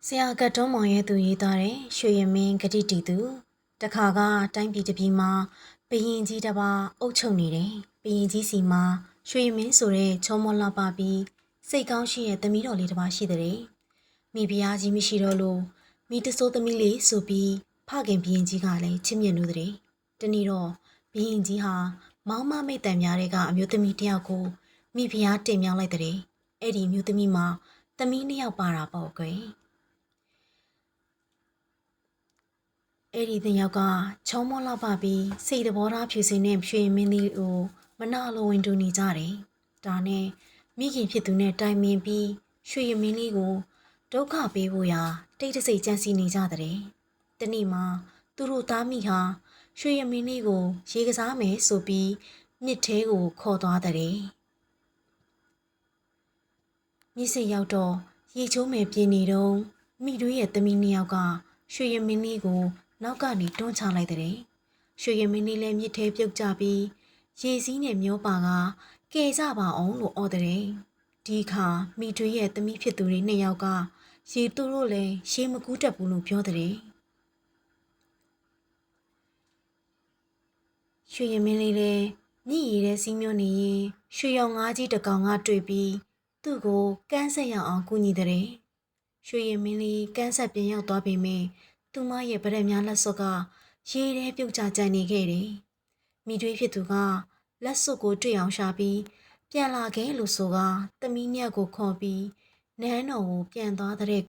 ဆရာကတ်တွန်းမောင်ရဲ့သူရေးသားတဲ့ရွှေရမင်းဂတိတီသူတခါကတိုင်းပြည်တစ်ပြည်မှာဘရင်ကြီးတစ်ပါးအုပ်ချုပ်နေတယ်ဘရင်ကြီးစီမှာရွှေရမင်းဆိုတဲ့ချောမောလှပပြီးစိတ်ကောင်းရှိတဲ့သမီးတော်လေးတစ်ပါးရှိတဲ့မိဖုရားကြီးမရှိတော့လို့မိတဆိုးသမီးလေးဆိုပြီးဖခင်ဘရင်ကြီးကလည်းချစ်မြတ်နိုးတဲ့တနေ့တော့ဘရင်ကြီးဟာမောင်မမိတ်တန်များတွေကအမျိုးသမီးတစ်ယောက်ကိုမိဖုရားတင်မြောက်လိုက်တဲ့အဲ့ဒီမျိုးသမီးမှာသမီးနှစ်ယောက်ပါတာပေါ့ကွယ်အဲ့ဒီတဲ့ယောက်ကချောမောလှပပြီးစိတ်တဘောထားဖြူစင်တဲ့ရွှေမင်းလေးကိုမနာလိုဝင်တူနေကြတယ်။ဒါနဲ့မိခင်ဖြစ်သူနဲ့တိုင်ပင်ပြီးရွှေမင်းလေးကိုဒုက္ခပေးဖို့ရာတိတ်တဆိတ်ကြံစီနေကြတဲ့။တနေ့မှာသူတို့သားမိဟာရွှေမင်းလေးကိုရေကစားမယ်ဆိုပြီးမြစ်ထဲကိုခေါ်သွားတဲ့။မြစ်စိတ်ရောက်တော့ရေချိုးမယ်ပြင်းနေတော့မိတို့ရဲ့သမီးနှစ်ယောက်ကရွှေမင်းလေးကိုနောက်ကနေတွန်းချလိုက်တဲ့ရွှေရမင်းလေးလည်းမြစ်ထဲပြုတ်ကျပြီးရေစည်းနဲ့မျောပါကကယ်ကြပါအောင်လို့အော်တဲ့ဒီအခါမိထွေးရဲ့သမီးဖြစ်သူတွေနှစ်ယောက်ကရေသူတို့လည်းရေမကူးတတ်ဘူးလို့ပြောတဲ့ရွှေရမင်းလေးလည်းမြည်ရည်တဲ့စီးမျောနေရင်ရွှေရောင်ငါးကြီးတစ်ကောင်ကတွေ့ပြီးသူ့ကိုကန်းဆက်ရအောင်ကူညီတဲ့ရွှေရမင်းလေးကန်းဆက်ပြန်ရောက်သွားပေမဲ့သူမရဲ့ဗရက်များလက်စွပ်ကရေထဲပြုတ်ကျကျန်နေခဲ့တယ်။မိထွေးဖြစ်သူကလက်စွပ်ကိုတွေ့အောင်ရှာပြီးပြန်လာခဲ့လို့ဆိုကသမီးညက်ကိုခေါ်ပြီးနန်းတော်ကိုပြန်သွားတဲ့